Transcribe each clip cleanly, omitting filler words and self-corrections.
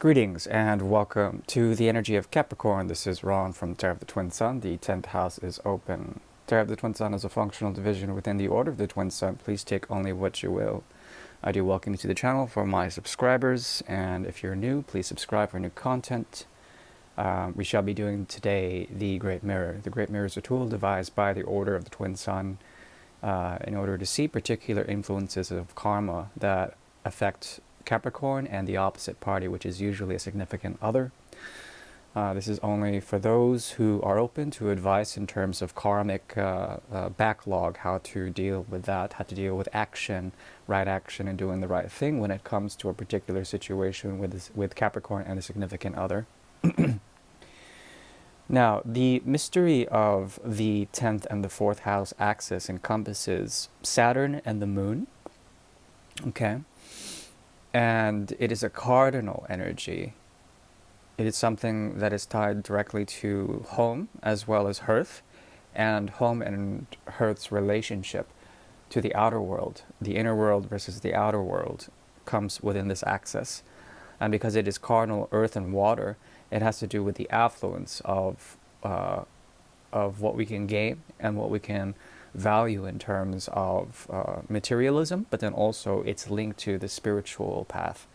Greetings and welcome to the energy of Capricorn. This is Ron from Tarotofthetwinsun. The 10th house is open. Tarotofthetwinsun is a functional division within the order of the Twin Sun. Please take only what you will. I do welcome you to the channel for my subscribers, and if you're new, please subscribe for new content. We shall be doing today the Great Mirror. The Great Mirror is a tool devised by the order of the Twin Sun in order to see particular influences of karma that affect Capricorn and the opposite party, which is usually a significant other. This is only for those who are open to advice in terms of karmic backlog, how to deal with that, how to deal with action, right action, and doing the right thing when it comes to a particular situation with Capricorn and a significant other. Now, the mystery of the 10th and the 4th house axis encompasses Saturn and the Moon. Okay. And it is a cardinal energy. It is something that is tied directly to home as well as hearth, and home and hearth's relationship to the outer world. The inner world versus the outer world comes within this axis. And because it is cardinal earth and water, it has to do with the affluence of what we can gain and what we can value in terms of materialism, but then also it's linked to the spiritual path.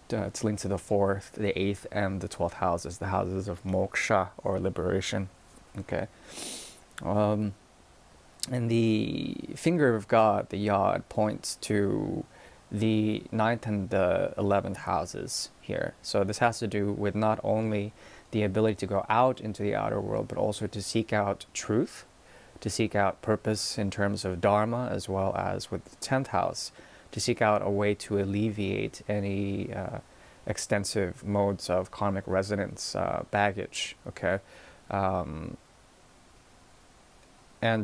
It's linked to the 4th, the 8th, and the 12th houses, the houses of moksha or liberation. Okay. And the finger of God, the yod, points to the 9th and the 11th houses here. So this has to do with not only the ability to go out into the outer world, but also to seek out truth, to seek out purpose in terms of dharma, as well as with the 10th house, to seek out a way to alleviate any extensive modes of karmic resonance, baggage, okay? And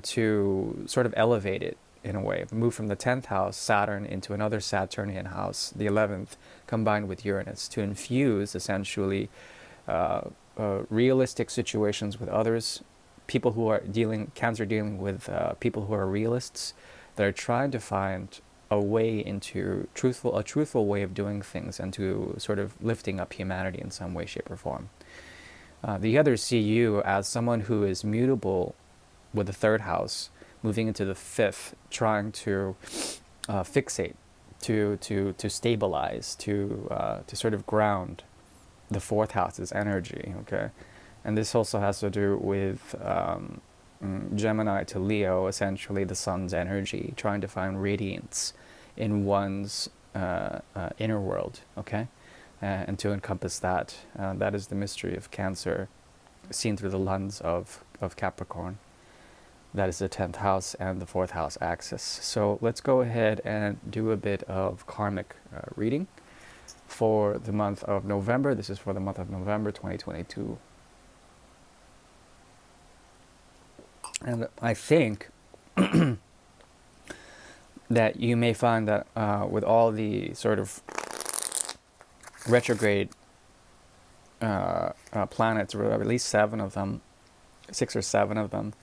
to sort of elevate it in a way, move from the 10th house, Saturn, into another Saturnian house, the 11th, combined with Uranus, to infuse essentially realistic situations with others, people who are Cancer dealing with people who are realists, that are trying to find a way into a truthful way of doing things, and to sort of lifting up humanity in some way, shape, or form. The others see you as someone who is mutable with the 3rd house, moving into the 5th, trying to fixate, to stabilize, to sort of ground the 4th house's energy. Okay. And this also has to do with Gemini to Leo, essentially the sun's energy, trying to find radiance in one's inner world, okay? And to encompass that, that is the mystery of Cancer, seen through the lens of Capricorn. That is the 10th house and the 4th house axis. So let's go ahead and do a bit of karmic reading for the month of November. This is for the month of November 2022. And I think that you may find that with all the sort of retrograde planets, or at least 7 of them, 6 or 7 of them,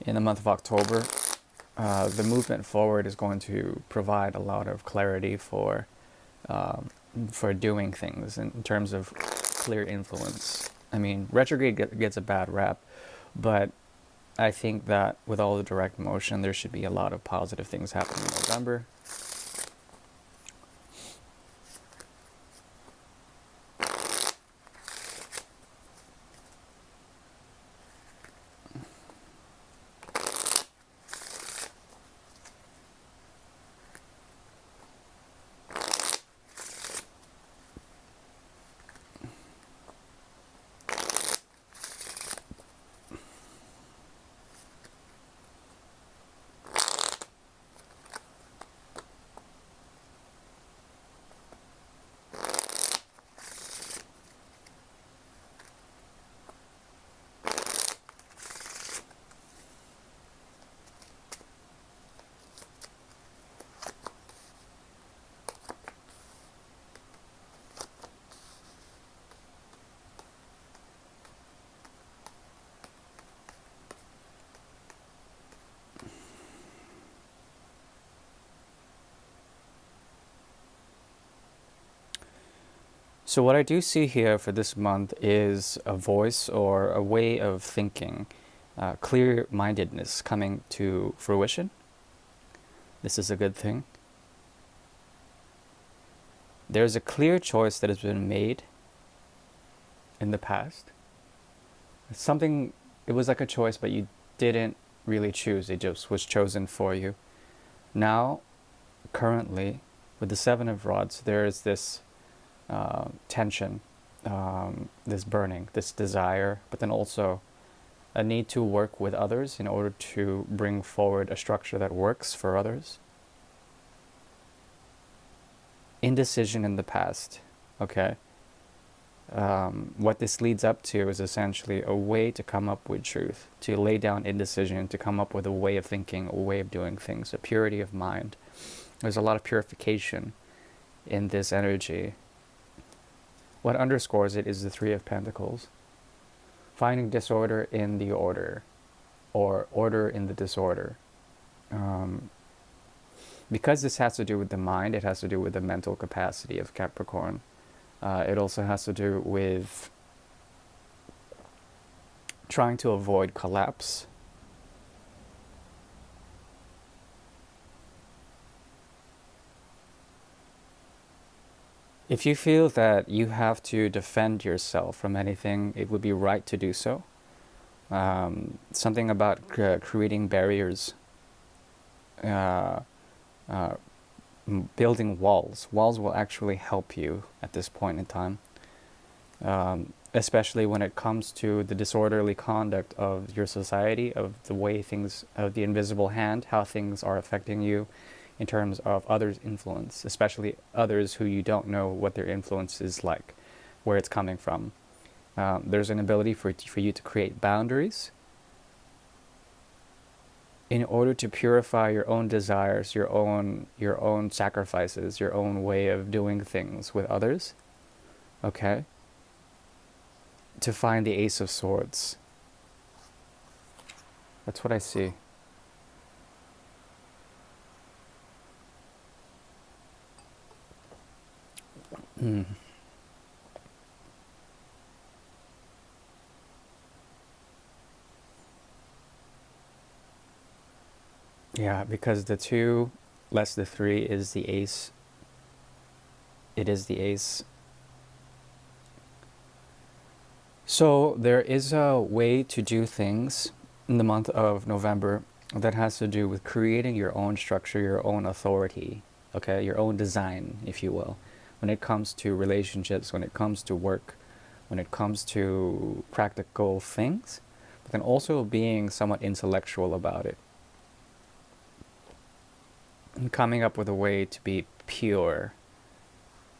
in the month of October, the movement forward is going to provide a lot of clarity for doing things in terms of clear influence. I mean, retrograde gets a bad rap, but I think that with all the direct motion, there should be a lot of positive things happening in November. So what I do see here for this month is a voice or a way of thinking, clear-mindedness coming to fruition. This is a good thing. There's a clear choice that has been made in the past. Something, it was like a choice, but you didn't really choose. It just was chosen for you. Now, currently, with the Seven of Rods, there is this tension, this burning, this desire, but then also a need to work with others in order to bring forward a structure that works for others. Indecision in the past, okay? What this leads up to is essentially a way to come up with truth, to lay down indecision, to come up with a way of thinking, a way of doing things, a purity of mind. There's a lot of purification in this energy. What underscores it is the Three of Pentacles. Finding disorder in the order, or order in the disorder. Because this has to do with the mind, it has to do with the mental capacity of Capricorn. It also has to do with trying to avoid collapse. If you feel that you have to defend yourself from anything, it would be right to do so. Something about creating barriers, building walls. Walls will actually help you at this point in time, especially when it comes to the disorderly conduct of your society, of the way things, of the invisible hand, how things are affecting you in terms of others' influence, especially others who you don't know what their influence is like, where it's coming from. There's an ability for you to create boundaries in order to purify your own desires, your own sacrifices, your own way of doing things with others. Okay? To find the Ace of Swords. That's what I see. Yeah, because the 2 less the 3 is the Ace. It is the Ace. So there is a way to do things in the month of November that has to do with creating your own structure, your own authority, okay, your own design, if you will, when it comes to relationships, when it comes to work, when it comes to practical things, but then also being somewhat intellectual about it. And coming up with a way to be pure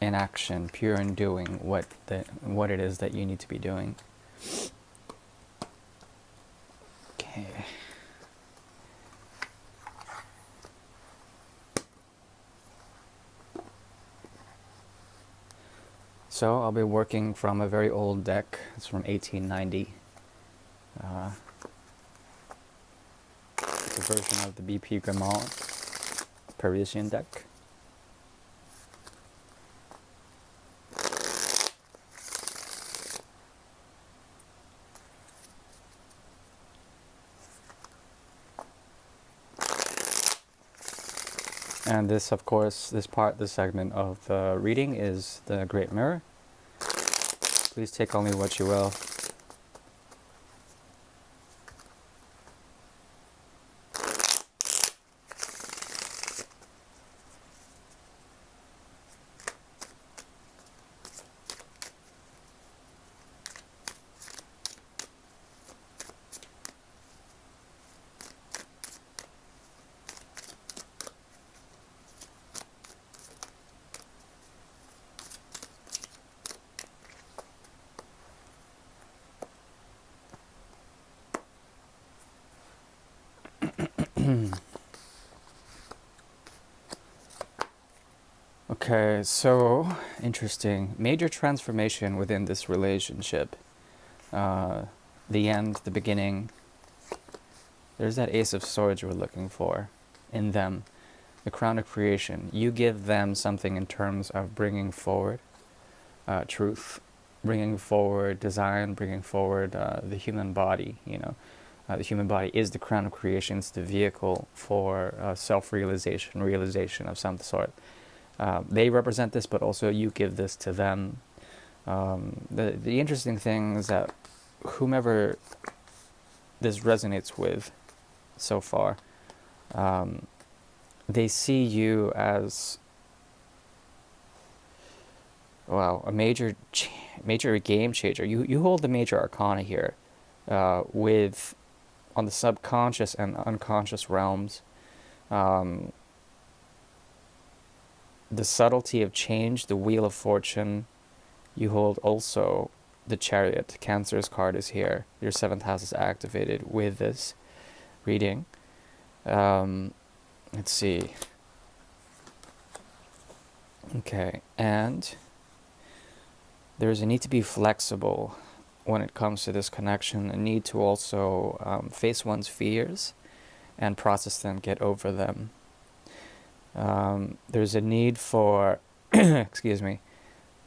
in action, pure in doing what it is that you need to be doing. Okay. So I'll be working from a very old deck. It's from 1890. It's a version of the BP Grimaud Parisian deck. And this, of course, this segment of the reading is the Great Mirror. Please take only what you will. Okay, so interesting. Major transformation within this relationship. The end, the beginning. There's that Ace of Swords we're looking for in them. The Crown of Creation. You give them something in terms of bringing forward truth, bringing forward design, bringing forward the human body. The human body is the crown of creation. It's the vehicle for self-realization, realization of some sort. They represent this, but also you give this to them. The interesting thing is that whomever this resonates with so far, they see you as, wow, a major game changer. You hold the major arcana here, with on the subconscious and unconscious realms. The subtlety of change, the wheel of fortune. You hold also the chariot. Cancer's card is here. Your 7th house is activated with this reading. Let's see. Okay, and there's a need to be flexible when it comes to this connection, a need to also face one's fears and process them, get over them. There's a need for, excuse me,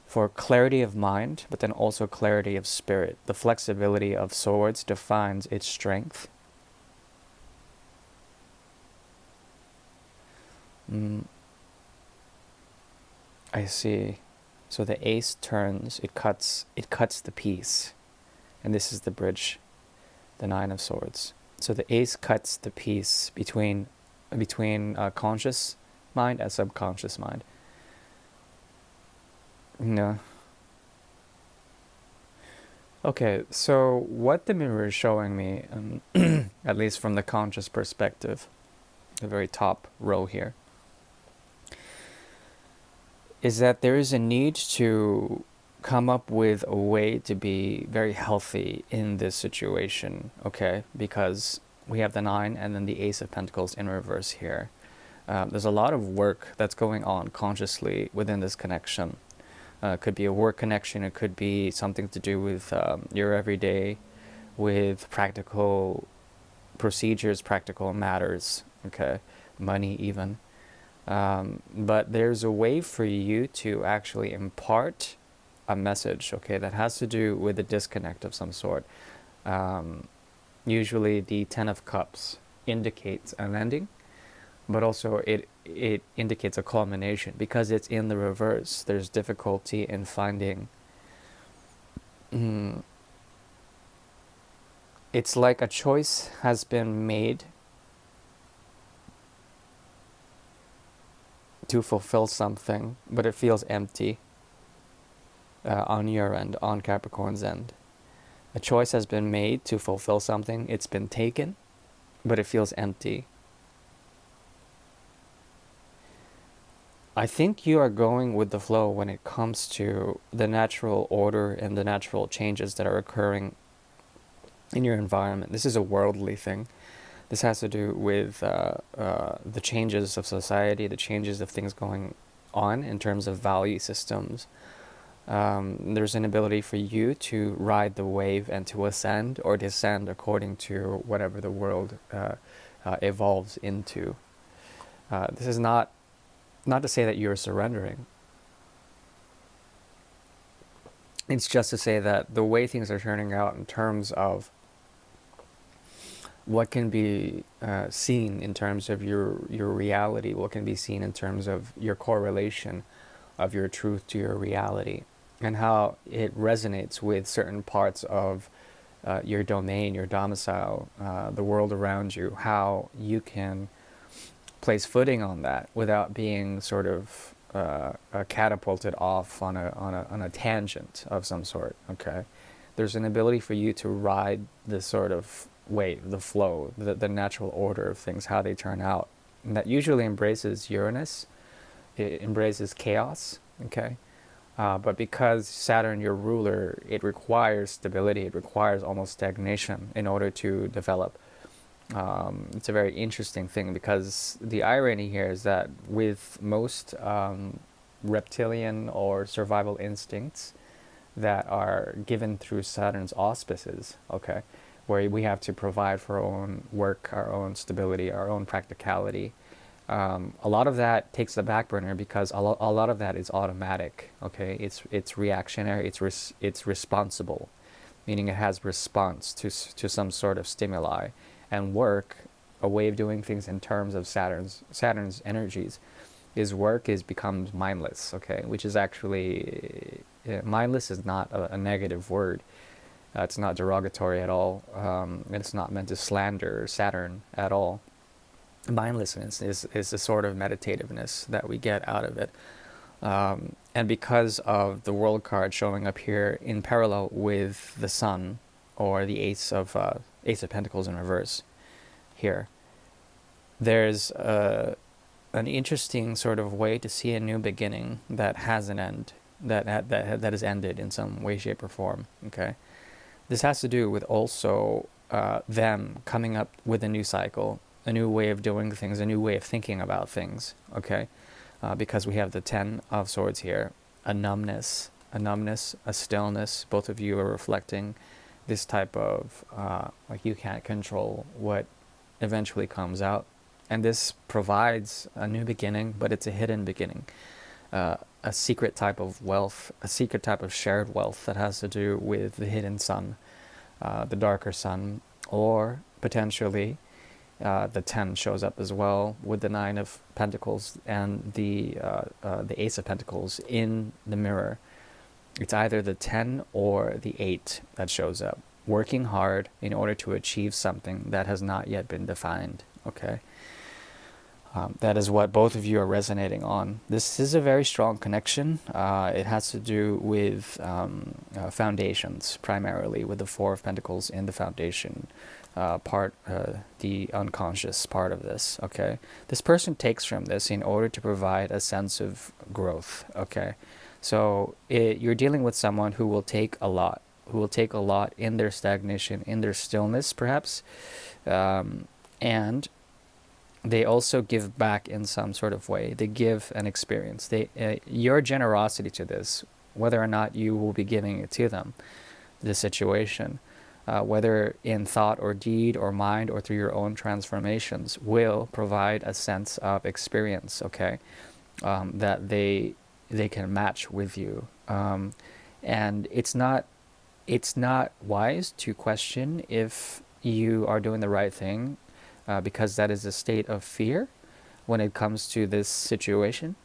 for clarity of mind, but then also clarity of spirit. The flexibility of swords defines its strength. I see. So the ace turns, it cuts the piece. And this is the bridge, the 9 of swords. So the ace cuts the piece between conscious mind and subconscious mind. No. Okay, so what the mirror is showing me, at least from the conscious perspective, the very top row here, is that there is a need to come up with a way to be very healthy in this situation, okay? Because we have the 9 and then the Ace of Pentacles in reverse here. There's a lot of work that's going on consciously within this connection. It could be a work connection, it could be something to do with your everyday, with practical procedures, practical matters, okay? Money even. But there's a way for you to actually impart a message, okay, that has to do with a disconnect of some sort. Usually the 10 of Cups indicates an ending, but also it indicates a culmination. Because it's in the reverse, there's difficulty in finding... it's like a choice has been made to fulfill something, but it feels empty on your end, on Capricorn's end. A choice has been made to fulfill something, it's been taken, but it feels empty. I think you are going with the flow when it comes to the natural order and the natural changes that are occurring in your environment. This is a worldly thing. This has to do with the changes of society, the changes of things going on in terms of value systems. There's an ability for you to ride the wave and to ascend or descend according to whatever the world evolves into. This is not to say that you're surrendering. It's just to say that the way things are turning out in terms of what can be seen in terms of your reality, what can be seen in terms of your correlation of your truth to your reality, and how it resonates with certain parts of your domain, your domicile, the world around you, how you can place footing on that without being sort of catapulted off on a tangent of some sort, okay? There's an ability for you to ride this sort of wave, the flow, the natural order of things, how they turn out. And that usually embraces Uranus, it embraces chaos, okay? But because Saturn, your ruler, it requires stability, it requires almost stagnation in order to develop. It's a very interesting thing, because the irony here is that with most reptilian or survival instincts that are given through Saturn's auspices, okay, where we have to provide for our own work, our own stability, our own practicality, a lot of that takes the back burner because a lot of that is automatic. Okay, it's reactionary. It's responsible, meaning it has response to some sort of stimuli. And work, a way of doing things in terms of Saturn's energies, is work is becomes mindless. Okay, which is actually mindless is not a negative word. It's not derogatory at all. It's not meant to slander Saturn at all. Mindlessness is a sort of meditativeness that we get out of it. And because of the world card showing up here in parallel with the sun, or the Ace of Pentacles in reverse here, there's an interesting sort of way to see a new beginning that has an end, that is ended in some way, shape, or form. Okay, this has to do with also them coming up with a new cycle, a new way of doing things, a new way of thinking about things. Okay, because we have the Ten of Swords here, a numbness, a stillness. Both of you are reflecting this type of like you can't control what eventually comes out, and this provides a new beginning, but it's a hidden beginning, a secret type of wealth, a secret type of shared wealth that has to do with the hidden sun, the darker sun, or potentially the 10 shows up as well with the 9 of Pentacles and the Ace of Pentacles in the mirror. It's either the 10 or the 8 that shows up, working hard in order to achieve something that has not yet been defined. Okay, that is what both of you are resonating on. This is a very strong connection. It has to do with foundations, primarily with the 4 of Pentacles in the foundation part, the unconscious part of this. Okay, this person takes from this in order to provide a sense of growth. Okay, so you're dealing with someone who will take a lot, in their stagnation, in their stillness, perhaps, and they also give back in some sort of way. They give an experience. Your generosity to this, whether or not you will be giving it to them, the situation, whether in thought or deed or mind or through your own transformations, will provide a sense of experience. Okay, that they can match with you, and it's not wise to question if you are doing the right thing, because that is a state of fear when it comes to this situation.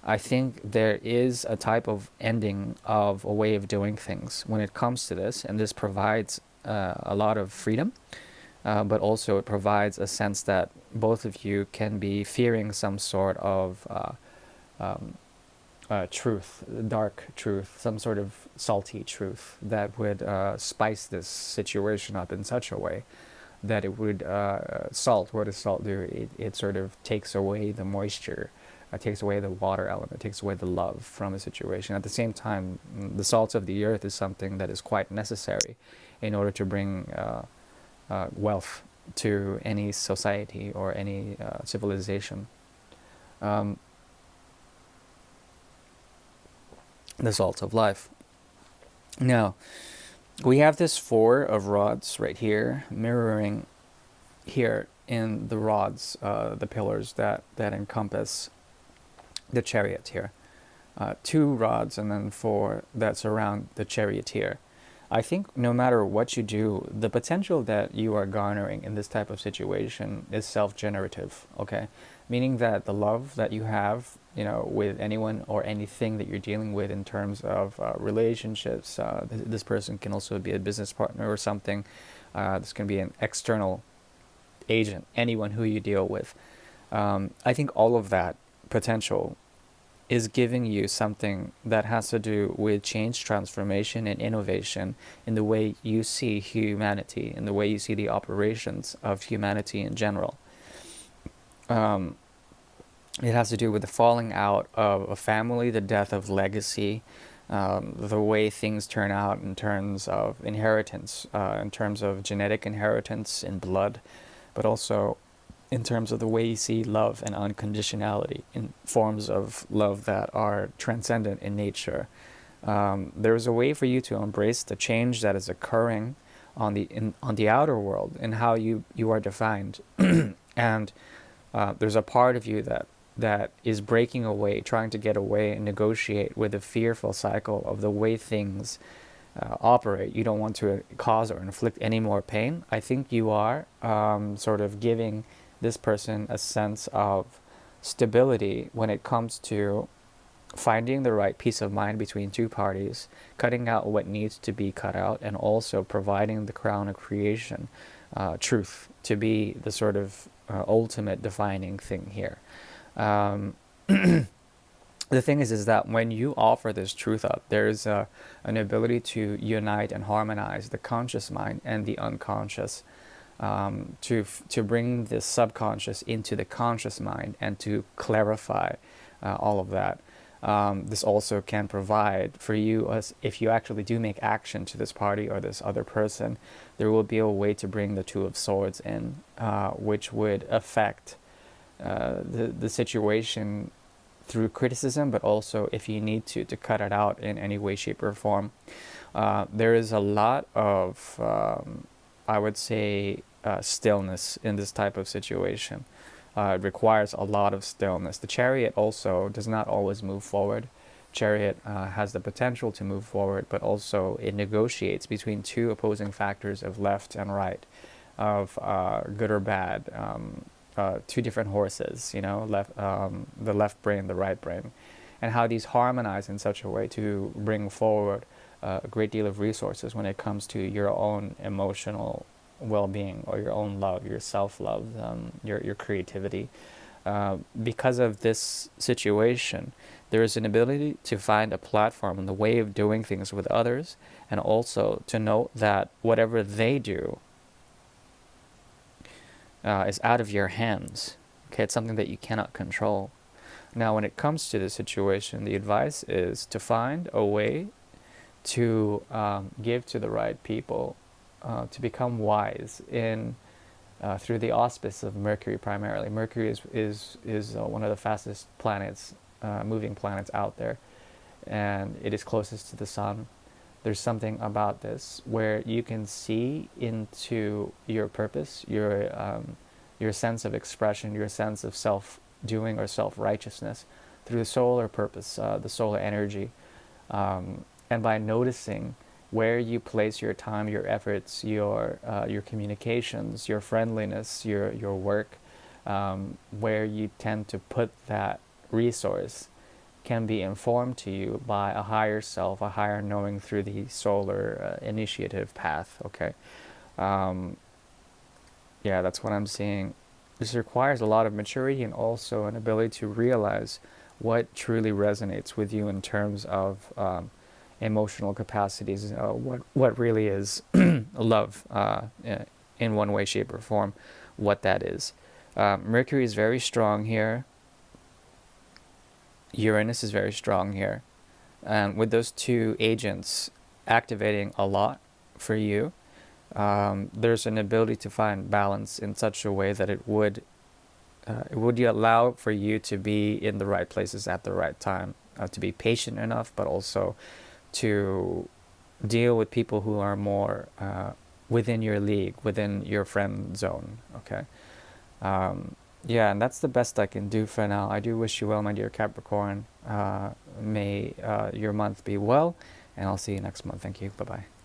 I think there is a type of ending of a way of doing things when it comes to this, and this provides a lot of freedom, but also it provides a sense that both of you can be fearing some sort of truth, dark truth, some sort of salty truth that would spice this situation up in such a way that it would salt. What does salt do? It sort of takes away the moisture, takes away the water element, takes away the love from a situation. At the same time, the salt of the earth is something that is quite necessary in order to bring wealth to any society or any civilization. The salt of life. Now, we have this 4 of rods right here, mirroring here in the rods, the pillars that encompass the chariot here. 2 rods and then 4 that surround the chariot here. I think no matter what you do, the potential that you are garnering in this type of situation is self-generative, okay? Meaning that the love that you have, with anyone or anything that you're dealing with in terms of relationships, this person can also be a business partner or something. This can be an external agent, anyone who you deal with. I think all of that potential is giving you something that has to do with change, transformation, and innovation in the way you see humanity, in the way you see the operations of humanity in general. It has to do with the falling out of a family, the death of legacy, the way things turn out in terms of inheritance, in terms of genetic inheritance in blood, but also in terms of the way you see love and unconditionality in forms of love that are transcendent in nature. There is a way for you to embrace the change that is occurring on the outer world and how you are defined. And There's a part of you that is breaking away, trying to get away and negotiate with the fearful cycle of the way things operate. You don't want to cause or inflict any more pain. I think you are sort of giving this person a sense of stability when it comes to finding the right peace of mind between two parties, cutting out what needs to be cut out, and also providing the crown of creation, truth, to be the sort of ultimate defining thing here. Um, the thing is that when you offer this truth up, there's an ability to unite and harmonize the conscious mind and the unconscious, to bring the subconscious into the conscious mind and to clarify all of that. This also can provide for you, as if you actually do make action to this party or this other person, there will be a way to bring the Two of Swords in, which would affect the situation through criticism, but also if you need to cut it out in any way, shape, or form. There is a lot of, I would say, stillness in this type of situation. It requires a lot of stillness. The Chariot also does not always move forward. Chariot has the potential to move forward, but also it negotiates between two opposing factors of left and right, of good or bad, two different horses, the left brain, the right brain, and how these harmonize in such a way to bring forward a great deal of resources when it comes to your own emotional well-being or your own love, your self-love, your creativity. Because of this situation, there is an ability to find a platform and the way of doing things with others, and also to note that whatever they do is out of your hands. Okay, it's something that you cannot control. Now, when it comes to the situation, the advice is to find a way to give to the right people, to become wise in through the auspice of Mercury primarily. Mercury is one of the fastest planets, moving planets out there, and it is closest to the sun. There's something about this where you can see into your purpose, your sense of expression, your sense of self-doing or self-righteousness through the solar purpose, the solar energy, and by noticing where you place your time, your efforts, your communications, your friendliness, your work, where you tend to put that resource, can be informed to you by a higher self, a higher knowing through the solar initiative path. Okay, yeah, that's what I'm seeing. This requires a lot of maturity and also an ability to realize what truly resonates with you in terms of emotional capacities, what really is love, in one way, shape, or form, what that is. Mercury is very strong here. Uranus is very strong here. And with those two agents activating a lot for you, there's an ability to find balance in such a way that it would allow for you to be in the right places at the right time, to be patient enough, but also to deal with people who are more within your league, within your friend zone. Okay. Yeah, and that's the best I can do for now. I do wish you well, my dear Capricorn. May your month be well, and I'll see you next month. Thank you. Bye-bye.